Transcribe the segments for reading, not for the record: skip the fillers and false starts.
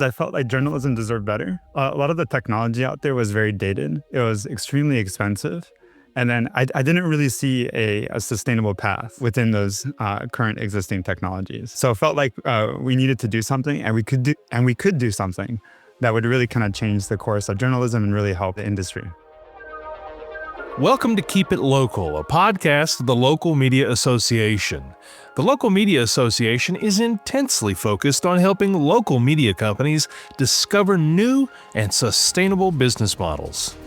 I felt like journalism deserved better. A lot of the technology out there was very dated. It was extremely expensive. And then I didn't really see a sustainable path within those current existing technologies. So it felt like we needed to do something, and we could do something that would really kind of change the course of journalism and really help the industry. Welcome to Keep It Local, a podcast of the Local Media Association. The Local Media Association is intensely focused on helping local media companies discover new and sustainable business models.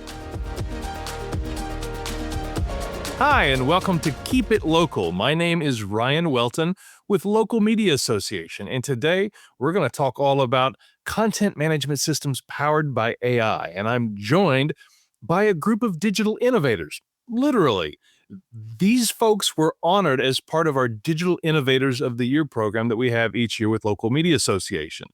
Hi, and welcome to Keep It Local. My name is Ryan Welton with Local Media Association, and today we're going to talk all about content management systems powered by AI, and I'm joined by a group of digital innovators. Literally, these folks were honored as part of our Digital Innovators of the Year program that we have each year with Local Media Association.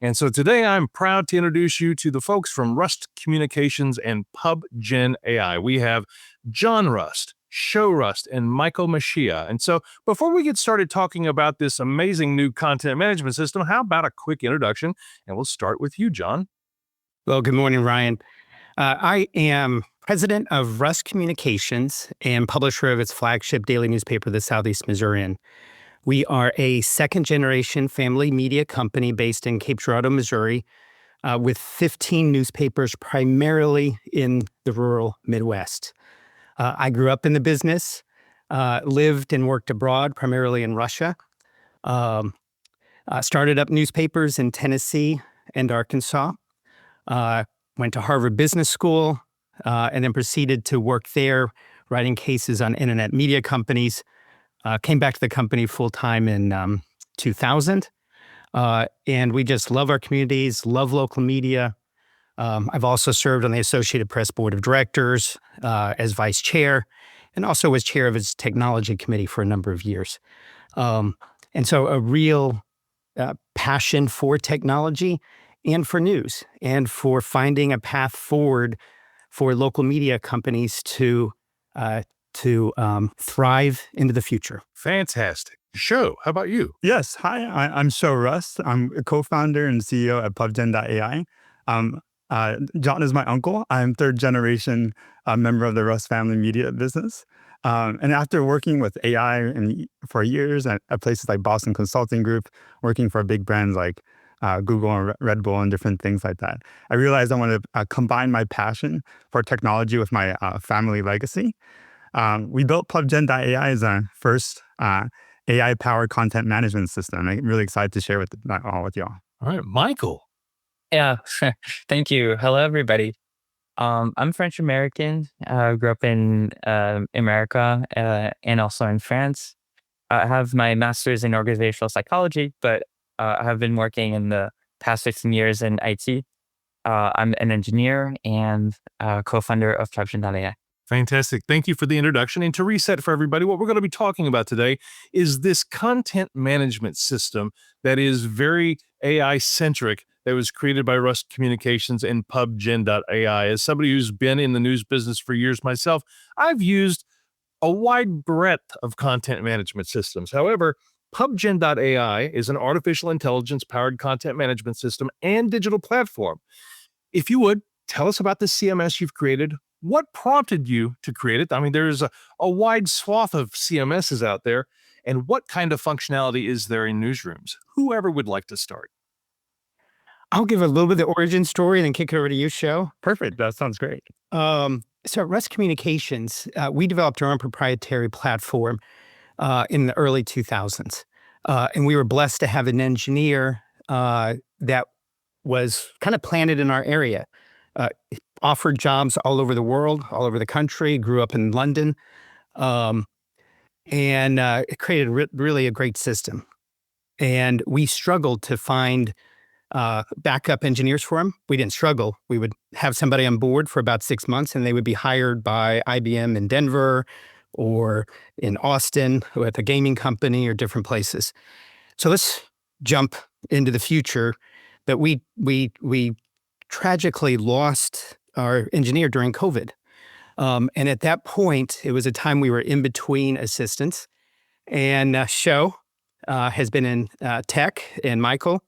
And so today I'm proud to introduce you to the folks from Rust Communications and PubGen.AI. We have Jon Rust, Sho Rust, and Michael Machiah. And so before we get started talking about this amazing new content management system, how about a quick introduction? And we'll start with you, Jon. Well, good morning, Ryan. I am president of Rust Communications and publisher of its flagship daily newspaper, the Southeast Missourian. We are a second-generation family media company based in Cape Girardeau, Missouri, with 15 newspapers primarily in the rural Midwest. I grew up in the business, lived and worked abroad, primarily in Russia. Started up newspapers in Tennessee and Arkansas. Went to Harvard Business School, and then proceeded to work there, writing cases on internet media companies. Came back to the company full-time in 2000. And we just love our communities, love local media. I've also served on the Associated Press Board of Directors as vice chair, and also was chair of its technology committee for a number of years. And so a real passion for technology and for news, and for finding a path forward for local media companies to thrive into the future. Fantastic. Sho, how about you? Yes. Hi, I'm Sho Rust. I'm a co-founder and CEO at PubGen.AI. Jon is my uncle. I'm third generation member of the Rust family media business. And after working with AI for years at places like Boston Consulting Group, working for big brands like Google and Red Bull and different things like that, I realized I want to combine my passion for technology with my family legacy. We built PubGen.AI as our first AI-powered content management system. I'm really excited to share that all with y'all. All right, Michael. Yeah, thank you. Hello, everybody. I'm French American. Grew up in America and also in France. I have my master's in organizational psychology, but I have been working in the past 16 years in IT. I'm an engineer and co-founder of PubGen.AI. Fantastic. Thank you for the introduction. And to reset for everybody, what we're going to be talking about today is this content management system that is very AI-centric, that was created by Rust Communications and PubGen.AI. As somebody who's been in the news business for years myself, I've used a wide breadth of content management systems. However, PubGen.AI is an artificial intelligence-powered content management system and digital platform. If you would, tell us about the CMS you've created. What prompted you to create it? I mean, there's a wide swath of CMSs out there. And what kind of functionality is there in newsrooms? Whoever would like to start. I'll give a little bit of the origin story and then kick it over to you, Sho. Perfect. That sounds great. So at Rust Communications, we developed our own proprietary platform in the early 2000s. And we were blessed to have an engineer that was kind of planted in our area, offered jobs all over the world, all over the country, grew up in London, and it created really a great system. And we struggled to find backup engineers for him. We didn't struggle. We would have somebody on board for about 6 months, and they would be hired by IBM in Denver or in Austin with a gaming company or different places. So let's jump into the future. But we tragically lost our engineer during COVID. And at that point, it was a time we were in between assistants. And Sho has been in tech, and Michael.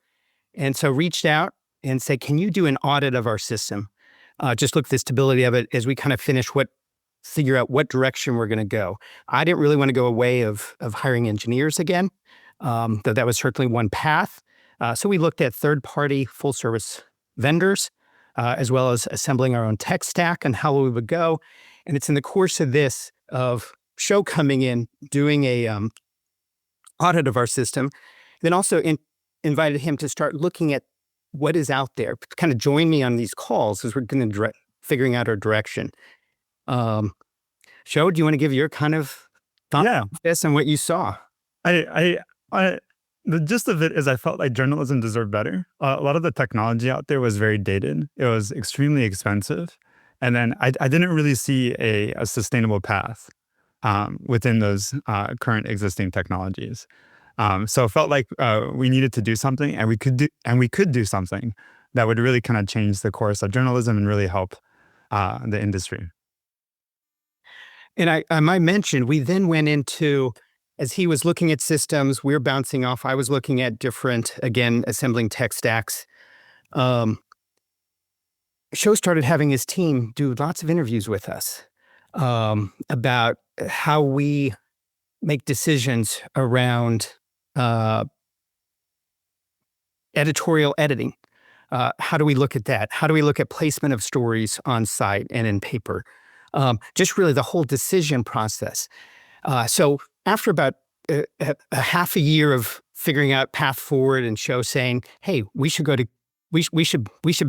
And so reached out and say, can you do an audit of our system? Just look at the stability of it as we kind of figure out what direction we're going to go. I didn't really want to go a way of hiring engineers again, though that was certainly one path. So we looked at third-party full-service vendors, as well as assembling our own tech stack and how we would go. And it's in the course of this, of Sho coming in, doing a audit of our system, then also invited him to start looking at what is out there, kind of join me on these calls as we're going to figuring out our direction. Sho, do you want to give your kind of thought Yeah. on this and what you saw? The gist of it is I felt like journalism deserved better. A lot of the technology out there was very dated. It was extremely expensive. And then I didn't really see a sustainable path within those current existing technologies. So it felt like we needed to do something, and we could do something that would really kind of change the course of journalism and really help the industry. And I might mention, we then went into, as he was looking at systems, we were bouncing off. I was looking at different, again, assembling tech stacks. Sho started having his team do lots of interviews with us about how we make decisions around editorial editing. How do we look at that? How do we look at placement of stories on site and in paper? Just really the whole decision process. So after about a half a year of figuring out path forward, and Sho saying, "Hey, we should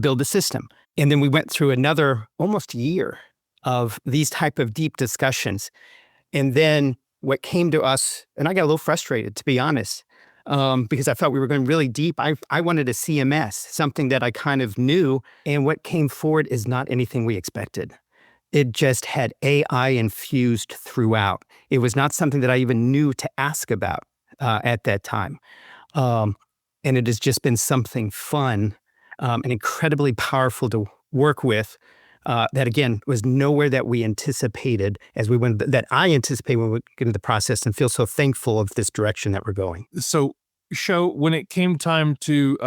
build a system," and then we went through another almost year of these type of deep discussions, and then what came to us, and I got a little frustrated, to be honest, because I thought we were going really deep. I wanted a CMS, something that I kind of knew, and what came forward is not anything we expected. It just had AI infused throughout. It was not something that I even knew to ask about at that time. And it has just been something fun and incredibly powerful to work with. That again was nowhere that we anticipated that I anticipated when we get into the process, and feel so thankful of this direction that we're going. So, Sho, when it came time to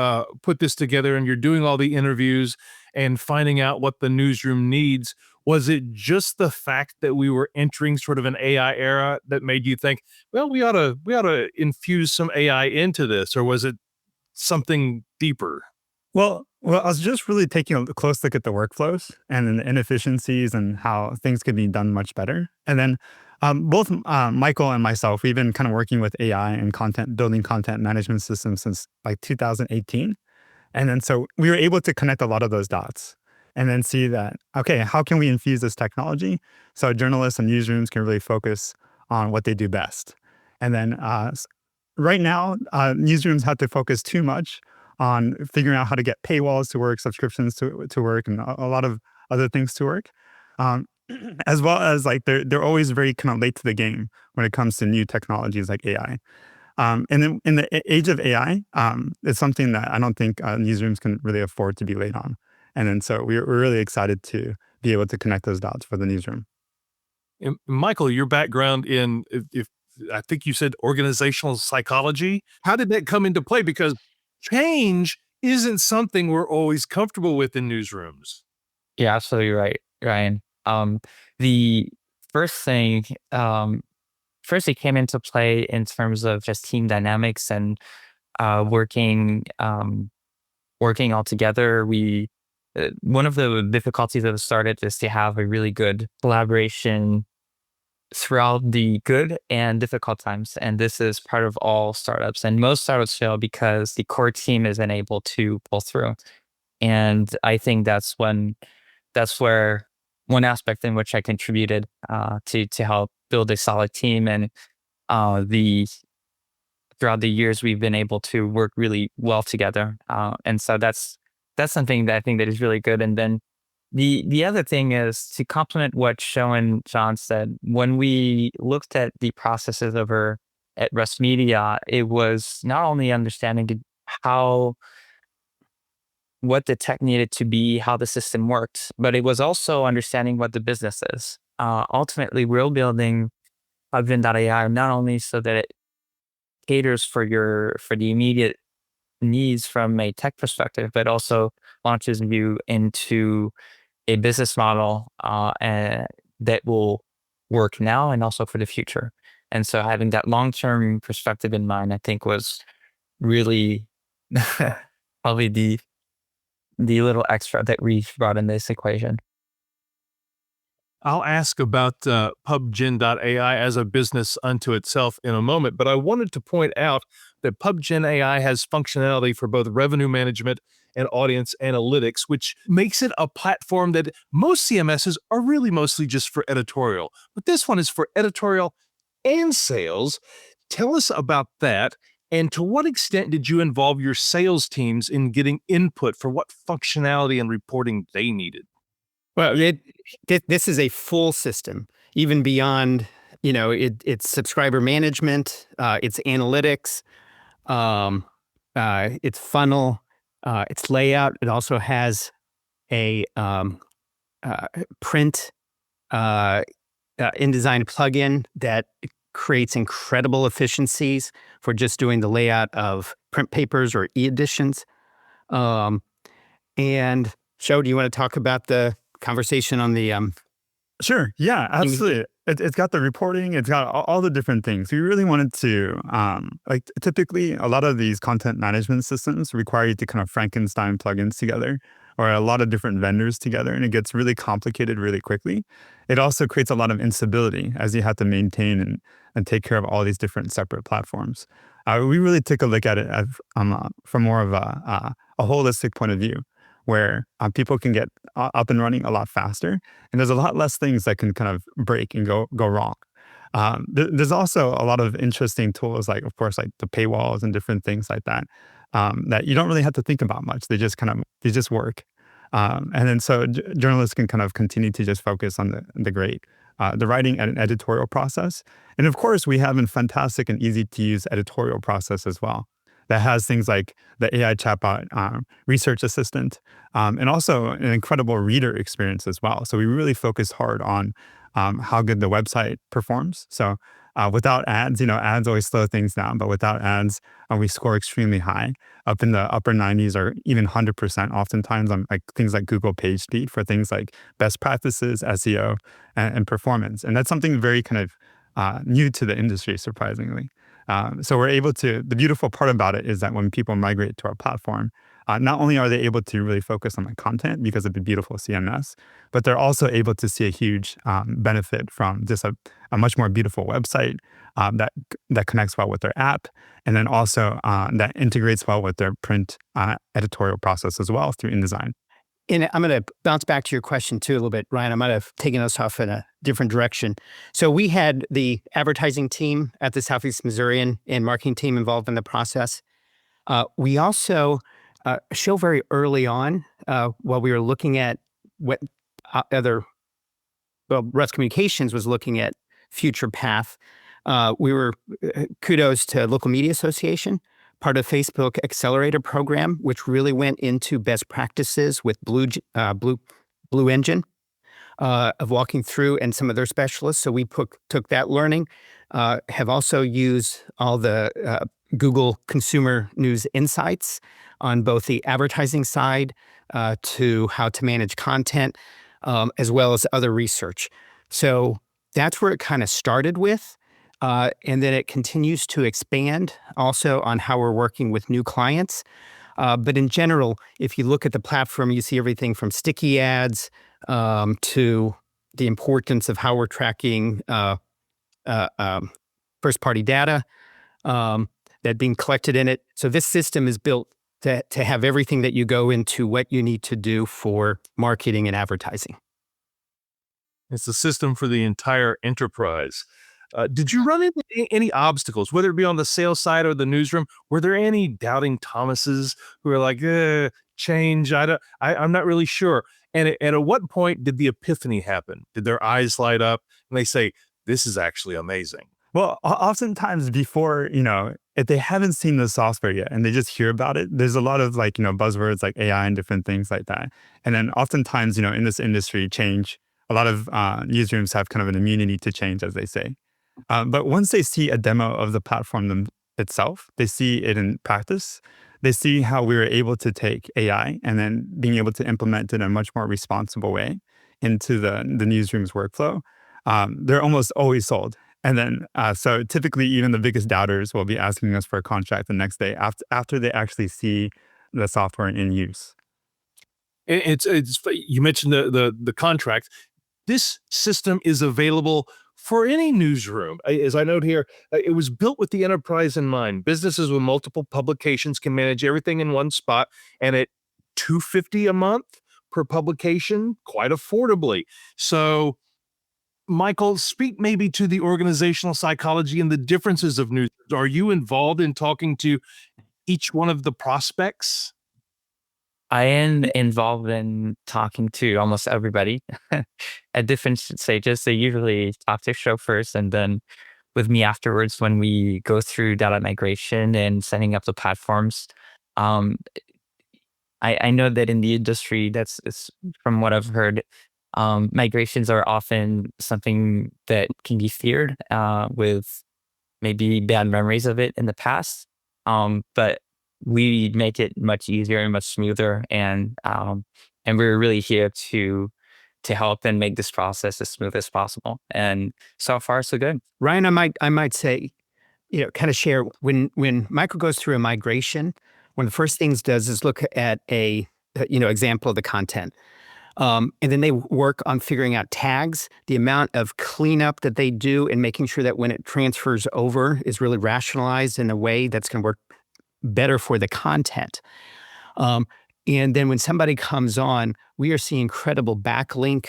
put this together and you're doing all the interviews and finding out what the newsroom needs, was it just the fact that we were entering sort of an AI era that made you think, well, we ought to infuse some AI into this, or was it something deeper? Well, I was just really taking a close look at the workflows and the inefficiencies and how things could be done much better. And then both Michael and myself, we've been kind of working with AI and building content management systems since like 2018. And then so we were able to connect a lot of those dots and then see that, okay, how can we infuse this technology so journalists and newsrooms can really focus on what they do best? And then right now, newsrooms have to focus too much on figuring out how to get paywalls to work, subscriptions to work, and a lot of other things to work. As well as like they're always very kind of late to the game when it comes to new technologies like AI. And then in the age of AI, it's something that I don't think newsrooms can really afford to be late on. And then so we're really excited to be able to connect those dots for the newsroom. And Michael, your background in, if I think you said organizational psychology, how did that come into play? Because change isn't something we're always comfortable with in newsrooms. Yeah, absolutely right, Ryan. The first thing, first it came into play in terms of just team dynamics and working all together. One of the difficulties that started is to have a really good collaboration throughout the good and difficult times. And this is part of all startups. And most startups fail because the core team isn't able to pull through. And I think that's where one aspect in which I contributed to help build a solid team. And throughout the years, we've been able to work really well together. And so that's something that I think that is really good. And then the other thing is to complement what Sho and Jon said. When we looked at the processes over at Rust Media, it was not only understanding what the tech needed to be, how the system worked, but it was also understanding what the business is. Ultimately, we're building PubGen.AI not only so that it caters for the immediate needs from a tech perspective, but also launches you into a business model that will work now and also for the future. And so having that long-term perspective in mind, I think was really probably the little extra that we brought in this equation. I'll ask about PubGen.AI as a business unto itself in a moment, but I wanted to point out that PubGen.AI has functionality for both revenue management and audience analytics, which makes it a platform that most CMSs are really mostly just for editorial. But this one is for editorial and sales. Tell us about that. And to what extent did you involve your sales teams in getting input for what functionality and reporting they needed? Well, this is a full system, even beyond, it's subscriber management, it's analytics, it's funnel, it's layout. It also has a print InDesign plugin that creates incredible efficiencies for just doing the layout of print papers or e-editions. And Sho, do you want to talk about the conversation on the Sure. Yeah, absolutely. It's got the reporting. It's got all the different things. We really wanted to, like, typically a lot of these content management systems require you to kind of Frankenstein plugins together, or a lot of different vendors together, and it gets really complicated really quickly. It also creates a lot of instability as you have to maintain and take care of all these different separate platforms. We really took a look at it from more of a holistic point of view, where people can get up and running a lot faster, and there's a lot less things that can kind of break and go wrong. There's also a lot of interesting tools, like, of course, like the paywalls and different things like that, that you don't really have to think about much. They just work. And then so journalists can kind of continue to just focus on the writing and editorial process. And of course, we have a fantastic and easy to use editorial process as well, that has things like the AI chatbot, research assistant, and also an incredible reader experience as well. So we really focus hard on how good the website performs. So without ads, ads always slow things down, but without ads, we score extremely high, up in the upper 90s or even 100% oftentimes on like things like Google page speed for things like best practices, SEO, and performance. And that's something very kind of new to the industry, surprisingly. So we're able to, the beautiful part about it is that when people migrate to our platform, not only are they able to really focus on the content because of the beautiful CMS, but they're also able to see a huge benefit from just a much more beautiful website that connects well with their app, and then also that integrates well with their print editorial process as well through InDesign. And I'm going to bounce back to your question too a little bit, Ryan. I might have taken us off in a different direction. So we had the advertising team at the Southeast Missourian and marketing team involved in the process. We also Sho very early on, while we were looking at what Rust Communications was looking at future path. We were kudos to Local Media Association, part of Facebook Accelerator program, which really went into best practices with Blue Engine of walking through, and some of their specialists. So we took that learning, have also used all the Google Consumer News Insights on both the advertising side to how to manage content, as well as other research. So that's where it kind of started with. And then it continues to expand also on how we're working with new clients. But in general, if you look at the platform, you see everything from sticky ads to the importance of how we're tracking first-party data that being collected in it. So this system is built to have everything that you go into what you need to do for marketing and advertising. It's a system for the entire enterprise. Did you run into any obstacles, whether it be on the sales side or the newsroom? Were there any doubting Thomases who are like, change? I'm not really sure. And at what point did the epiphany happen? Did their eyes light up and they say, this is actually amazing? Well, oftentimes before, if they haven't seen the software yet and they just hear about it, there's a lot of like, buzzwords like AI and different things like that. And then oftentimes, in this industry, change, a lot of newsrooms have kind of an immunity to change, as they say. But once they see a demo of the platform itself, they see it in practice, they see how we were able to take AI and then being able to implement it in a much more responsible way into the newsroom's workflow. They're almost always sold. And then, so typically, even the biggest doubters will be asking us for a contract the next day after they actually see the software in use. It's you mentioned the contract. This system is available for any newsroom. As I note here, it was built with the enterprise in mind. Businesses with multiple publications can manage everything in one spot, and at $250 a month per publication, quite affordably. So, Michael, speak maybe to the organizational psychology and the differences of newsrooms. Are you involved in talking to each one of the prospects? I am involved in talking to almost everybody at different stages. They usually talk to Sho first and then with me afterwards when we go through data migration and setting up the platforms. Um, I know that in the industry, that's it's, from what I've heard, migrations are often something that can be feared with maybe bad memories of it in the past. But we make it much easier and much smoother, and we're really here to help and make this process as smooth as possible. And so far, so good. Ryan, I might say, kind of share when Michael goes through a migration, one of the first things does is look at a example of the content. And then they work on figuring out tags, the amount of cleanup that they do, and making sure that when it transfers over is really rationalized in a way that's going to work better for the content. And then when somebody comes on, we are seeing incredible backlink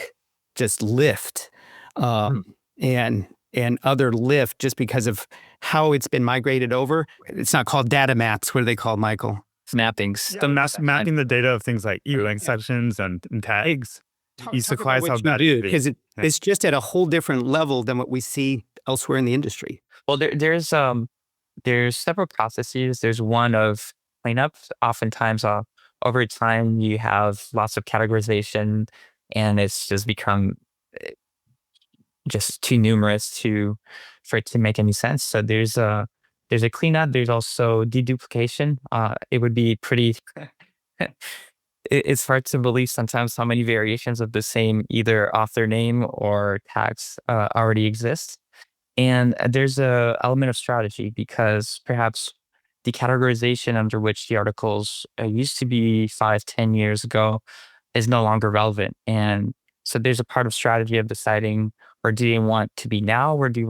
just lift and other lift just because of how it's been migrated over. It's not called data maps. What are they called, Michael? Mappings. Mapping the data of things like e-link sections and tags. Talk about what you do, because it's just at a whole different level than what we see elsewhere in the industry. Well, there's several processes. There's one of cleanups. Oftentimes, over time, you have lots of categorization, and it's just become just too numerous for it to make any sense. So there's a cleanup. There's also deduplication. It would be pretty. It's hard to believe sometimes how many variations of the same either author name or tags already exist. And there's a element of strategy because perhaps the categorization under which the articles used to be 5, 10 years ago is no longer relevant. And so there's a part of strategy of deciding where do they want to be now, where do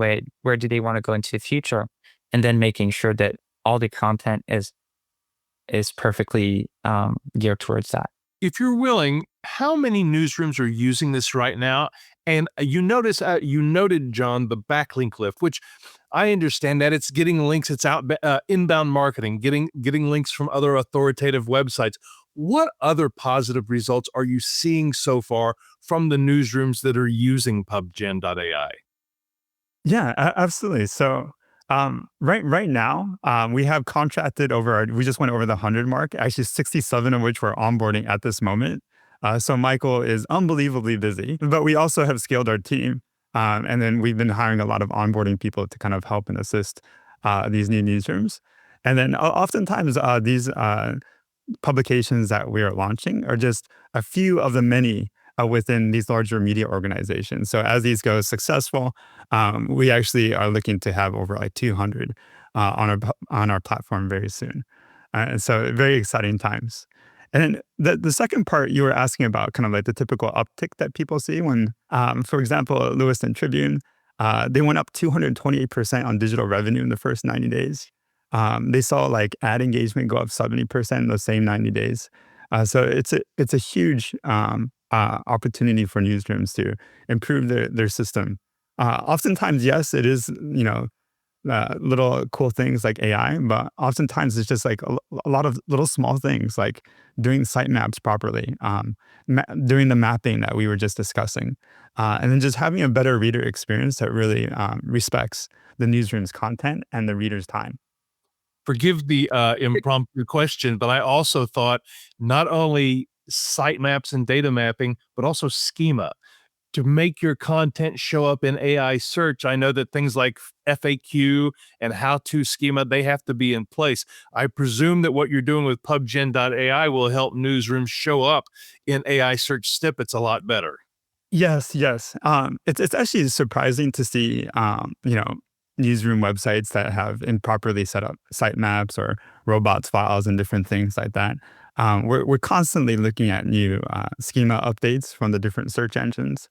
they want to go into the future, and then making sure that all the content is perfectly geared towards that. If you're willing, how many newsrooms are using this right now? And you noted, Jon, the backlink lift, which I understand that it's getting links, it's inbound marketing, getting links from other authoritative websites. What other positive results are you seeing so far from the newsrooms that are using PubGen.AI? Yeah, absolutely. So right now, we have contracted we just went over the 100 mark, actually 67 of which we're onboarding at this moment. So Michael is unbelievably busy, but we also have scaled our team. And then we've been hiring a lot of onboarding people to kind of help and assist these new newsrooms. And then oftentimes these publications that we are launching are just a few of the many within these larger media organizations. So as these go successful, we actually are looking to have over like 200 on our platform very soon. And so very exciting times. And then the second part you were asking about, kind of like the typical uptick that people see when, for example, Lewiston Tribune, they went up 228% on digital revenue in the first 90 days. They saw like ad engagement go up 70% in those same 90 days. So it's a huge opportunity for newsrooms to improve their system. Oftentimes, yes, it is, little cool things like AI, but oftentimes it's just like a lot of little small things like doing sitemaps properly, doing the mapping that we were just discussing, and then just having a better reader experience that really respects the newsroom's content and the reader's time. Forgive the impromptu question, but I also thought not only sitemaps and data mapping, but also schema. to make your content show up in AI search, I know that things like FAQ and how-to schema, they have to be in place. I presume that what you're doing with PubGen.AI will help newsrooms show up in AI search snippets a lot better. Yes, yes. It's actually surprising to see, newsroom websites that have improperly set up sitemaps or robots files and different things like that. We're constantly looking at new schema updates from the different search engines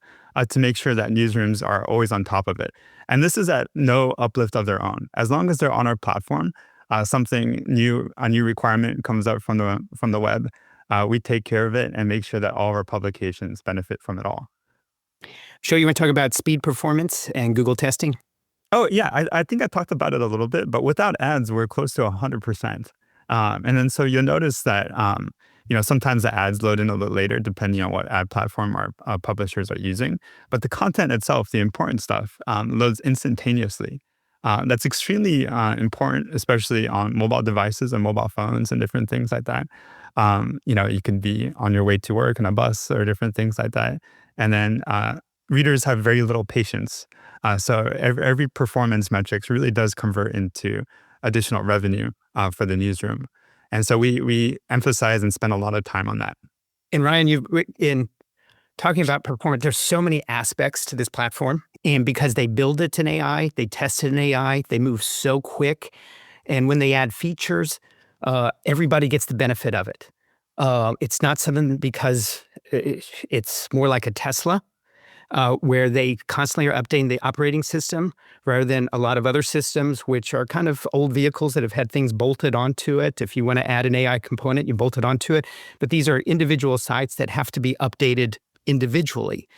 to make sure that newsrooms are always on top of it. And this is at no uplift of their own. As long as they're on our platform, a new requirement comes up from the web. We take care of it and make sure that all of our publications benefit from it all. Sho, you want to talk about speed performance and Google testing? Oh, yeah, I think I talked about it a little bit, but without ads, we're close to 100%. And then so you'll notice that, sometimes the ads load in a little later, depending on what ad platform our publishers are using. But the content itself, the important stuff, loads instantaneously. That's extremely important, especially on mobile devices and mobile phones and different things like that. You can be on your way to work in a bus or different things like that. And then readers have very little patience. So every performance metrics really does convert into additional revenue for the newsroom. And so we emphasize and spend a lot of time on that. And Ryan, in talking about performance, there's so many aspects to this platform. And because they build it in AI, they test it in AI, they move so quick. And when they add features, everybody gets the benefit of it. It's not something because it's more like a Tesla, where they constantly are updating the operating system rather than a lot of other systems, which are kind of old vehicles that have had things bolted onto it. If you want to add an AI component, you bolt it onto it. But these are individual sites that have to be updated individually,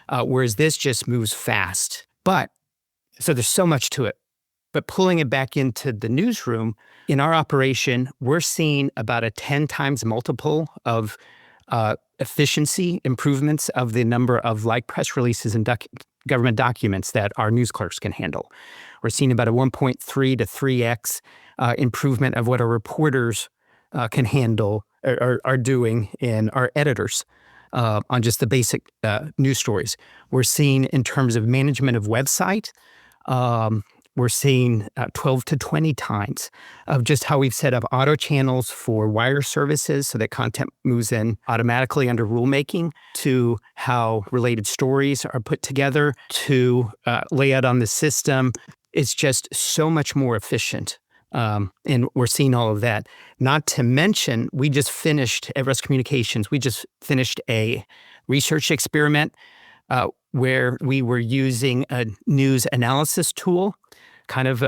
whereas this just moves fast. So there's so much to it. But pulling it back into the newsroom, in our operation, we're seeing about a 10 times multiple of efficiency improvements of the number of press releases and government documents that our news clerks can handle. We're seeing about a 1.3 to 3x improvement of what our reporters can handle or are doing in our editors on just the basic news stories. We're seeing in terms of management of website, we're seeing 12 to 20 times of just how we've set up auto channels for wire services so that content moves in automatically under rulemaking, to how related stories are put together, to layout on the system. It's just so much more efficient. And we're seeing all of that. Not to mention, we just finished at Rust Communications, we just finished a research experiment where we were using a news analysis tool, kind of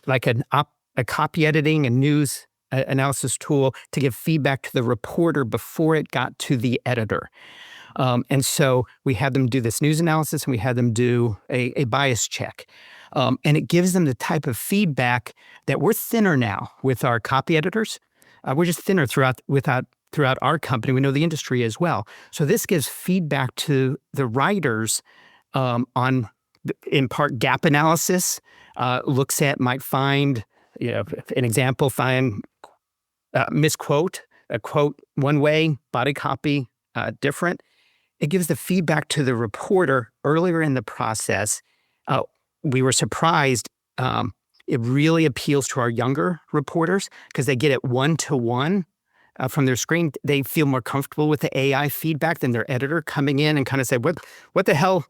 like a copy editing and news analysis tool to give feedback to the reporter before it got to the editor. And so we had them do this news analysis and we had them do a bias check. And it gives them the type of feedback that we're thinner now with our copy editors. We're just thinner throughout our company. We know the industry as well. So this gives feedback to the writers on, in part, gap analysis. Might find, an example, misquote, a quote one way, body copy different. It gives the feedback to the reporter earlier in the process. We were surprised. It really appeals to our younger reporters because they get it one-to-one from their screen. They feel more comfortable with the AI feedback than their editor coming in and kind of say, what the hell,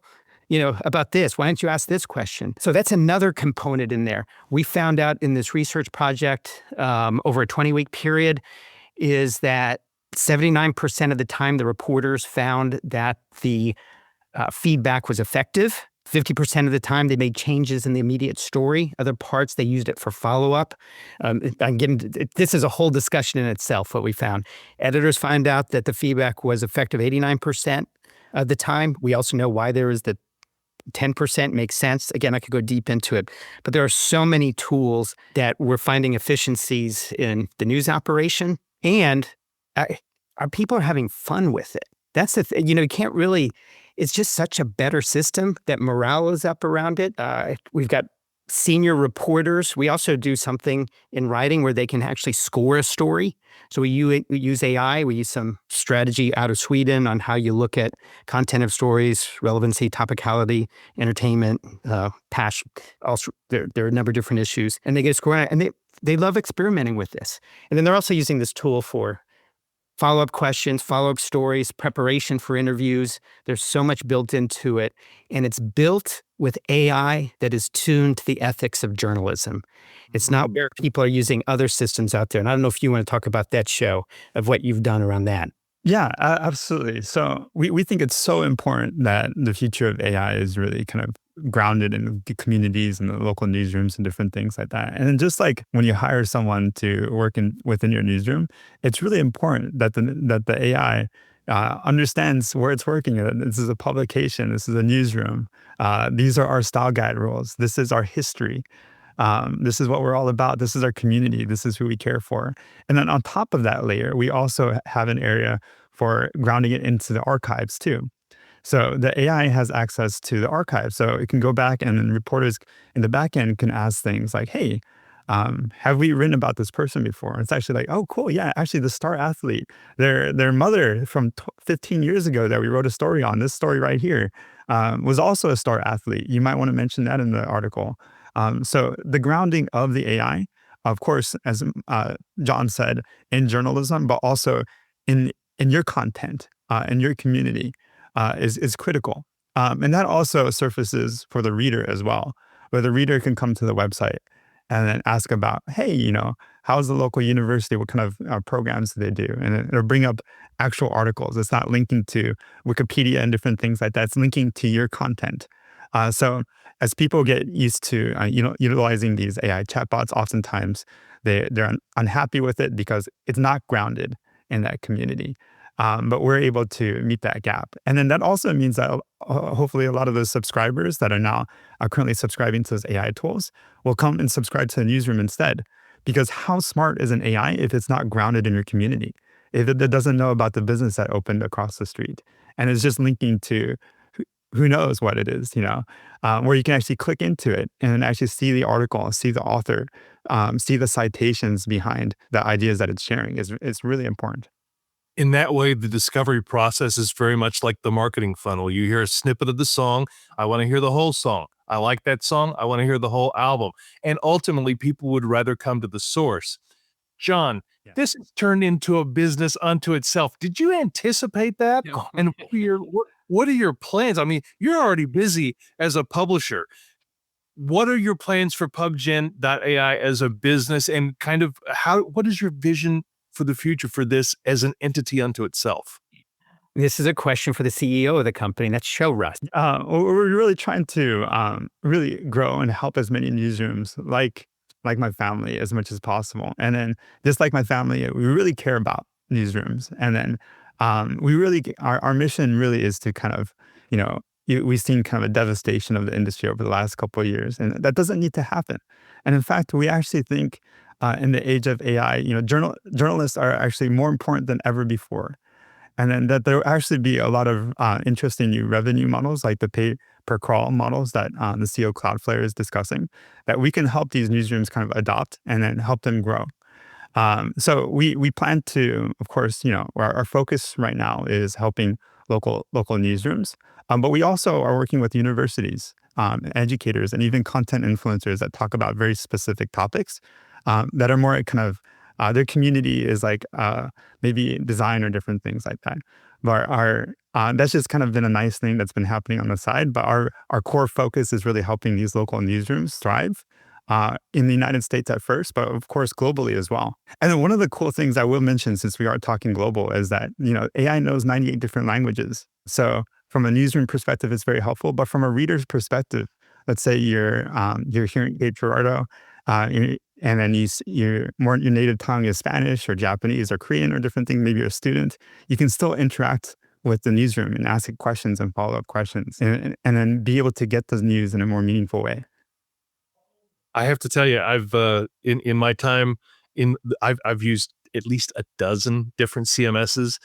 about this? Why didn't you ask this question? So that's another component in there. We found out in this research project over a 20-week period is that 79% of the time the reporters found that the feedback was effective. 50% of the time they made changes in the immediate story. Other parts, they used it for follow-up. This is a whole discussion in itself, what we found. Editors find out that the feedback was effective 89% of the time. We also know why there is the 10% makes sense. Again, I could go deep into it, but there are so many tools that we're finding efficiencies in the news operation, and our people are having fun with it. That's the thing. You can't really, it's just such a better system that morale is up around it. We've got senior reporters. We also do something in writing where they can actually score a story. So we use AI. We use some strategy out of Sweden on how you look at content of stories, relevancy, topicality, entertainment, passion. Also, there are a number of different issues, and they get a score, and they love experimenting with this. And then they're also using this tool for follow-up questions, follow-up stories, preparation for interviews. There's so much built into it, and it's built with AI that is tuned to the ethics of journalism. It's not where people are using other systems out there. And I don't know if you want to talk about that, Sho, of what you've done around that. Yeah, absolutely. So we think it's so important that the future of AI is really kind of grounded in the communities and the local newsrooms and different things like that. And then just like when you hire someone to work within your newsroom, it's really important that the AI understands where it's working. This is a publication. This is a newsroom. These are our style guide rules. This is our history. This is what we're all about. This is our community. This is who we care for. And then on top of that layer, we also have an area for grounding it into the archives too. So the AI has access to the archive. So it can go back and then reporters in the back end can ask things like, hey, have we written about this person before? And it's actually like, oh, cool. Yeah, actually the star athlete, their mother from 15 years ago that we wrote a story on, this story right here, was also a star athlete. You might want to mention that in the article. So the grounding of the AI, of course, as Jon said, in journalism, but also in your content, in your community, is critical. And that also surfaces for the reader as well, where the reader can come to the website and then ask about, hey, how's the local university? What kind of programs do they do? And it'll bring up actual articles. It's not linking to Wikipedia and different things like that. It's linking to your content. So as people get used to utilizing these AI chatbots, oftentimes they're unhappy with it because it's not grounded in that community. But we're able to meet that gap. And then that also means that hopefully a lot of those subscribers that are now currently subscribing to those AI tools will come and subscribe to the newsroom instead. Because how smart is an AI if it's not grounded in your community? If it doesn't know about the business that opened across the street and is just linking to who knows what it is, where you can actually click into it and actually see the article, see the author, see the citations behind the ideas that it's sharing is really important. In that way, the discovery process is very much like the marketing funnel. You hear a snippet of the song. I want to hear the whole song. I like that song. I want to hear the whole album. And ultimately, people would rather come to the source. Jon, Yeah. this has turned into a business unto itself. Did you anticipate that? No. And what are your plans? I mean, you're already busy as a publisher. What are your plans for PubGen.AI as a business, and kind of what is your vision for the future for this as an entity unto itself? This is a question for the CEO of the company. That's Sho Rust. We're really trying to really grow and help as many newsrooms like my family as much as possible. And then just like my family, we really care about newsrooms. And then we really our mission really is to kind of we've seen kind of a devastation of the industry over the last couple of years, and that doesn't need to happen. And in fact, we actually think in the age of AI, journalists are actually more important than ever before. And then that there will actually be a lot of interesting new revenue models, like the pay per crawl models that the CEO Cloudflare is discussing, that we can help these newsrooms kind of adopt and then help them grow. So we plan to, of course, our focus right now is helping local newsrooms, but we also are working with universities, educators, and even content influencers that talk about very specific topics that are more kind of their community is like maybe design or different things like that. But that's just kind of been a nice thing that's been happening on the side. But our core focus is really helping these local newsrooms thrive in the United States at first, but of course globally as well. And then one of the cool things I will mention, since we are talking global, is that AI knows 98 different languages. So from a newsroom perspective, it's very helpful. But from a reader's perspective, let's say you're hearing Hey Gerardo, and then your native tongue is Spanish or Japanese or Korean or different things. Maybe you're a student. You can still interact with the newsroom and ask it questions and follow up questions, and then be able to get the news in a more meaningful way. I have to tell you, I've in my time I've used at least a dozen different CMSs.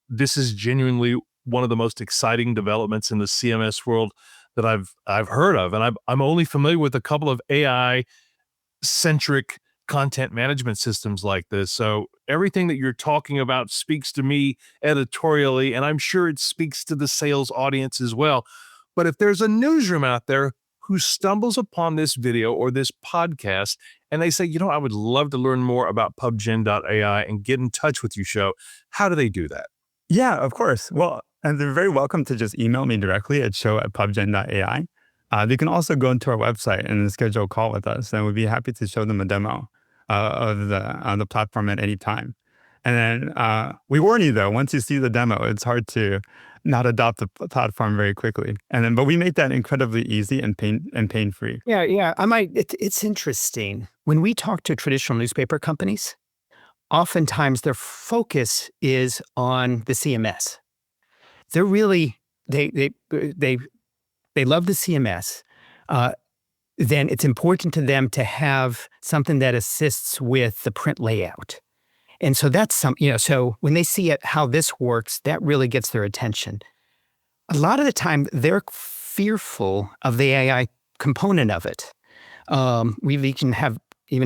This is genuinely one of the most exciting developments in the CMS world that I've heard of, and I'm only familiar with a couple of AI centric content management systems like this. So everything that you're talking about speaks to me editorially, and I'm sure it speaks to the sales audience as well. But if there's a newsroom out there who stumbles upon this video or this podcast and they say, I would love to learn more about PubGen.AI and get in touch with you, Sho, how do they do that? Yeah, of course. Well, and they're very welcome to just email me directly at show@pubgen.ai. They can also go into our website and schedule a call with us, and we'd be happy to show them a demo of the platform at any time. And then we warn you though, once you see the demo, it's hard to not adopt the platform very quickly. But we make that incredibly easy and pain free. Yeah. It's interesting. When we talk to traditional newspaper companies, oftentimes their focus is on the CMS. They're really, they love the CMS. Then it's important to them to have something that assists with the print layout. And so that's so when they see how this works, that really gets their attention. A lot of the time, they're fearful of the AI component of it. We've even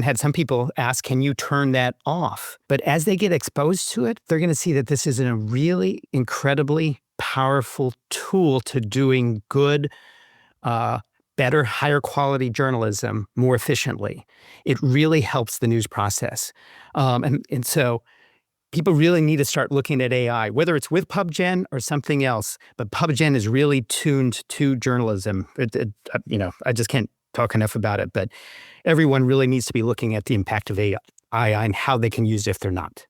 had some people ask, can you turn that off? But as they get exposed to it, they're going to see that this is a really incredibly powerful tool to doing good, better, higher quality journalism more efficiently. It really helps the news process. And so people really need to start looking at AI, whether it's with PubGen or something else. But PubGen is really tuned to journalism. I just can't talk enough about it. But everyone really needs to be looking at the impact of AI and how they can use it if they're not.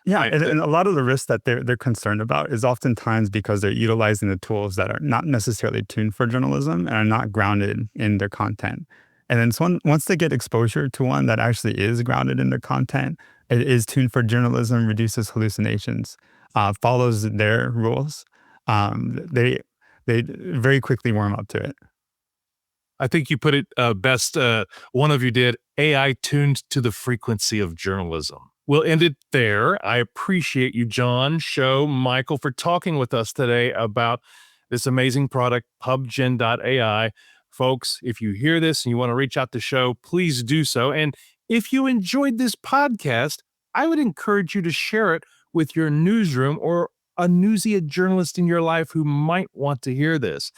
Yeah, and a lot of the risks that they're concerned about is oftentimes because they're utilizing the tools that are not necessarily tuned for journalism and are not grounded in their content. And then once they get exposure to one that actually is grounded in their content, it is tuned for journalism, reduces hallucinations, follows their rules, they very quickly warm up to it. I think you put it best. One of you did. AI tuned to the frequency of journalism. We'll end it there. I appreciate you, Jon, Sho, Michael, for talking with us today about this amazing product, PubGen.AI. Folks, if you hear this and you want to reach out to Sho, please do so. And if you enjoyed this podcast, I would encourage you to share it with your newsroom or a newsy journalist in your life who might want to hear this.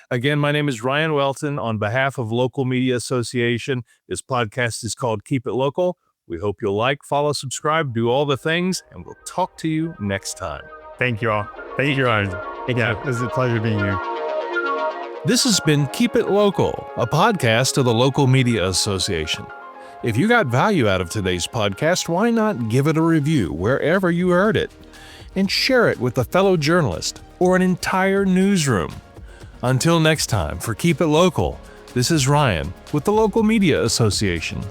Again, my name is Ryan Welton. On behalf of Local Media Association, this podcast is called Keep It Local. We hope you'll like, follow, subscribe, do all the things, and we'll talk to you next time. Thank you all. Thank you, Ryan. Yeah, it was a pleasure being here. This has been Keep It Local, a podcast of the Local Media Association. If you got value out of today's podcast, why not give it a review wherever you heard it and share it with a fellow journalist or an entire newsroom. Until next time, for Keep It Local, this is Ryan with the Local Media Association.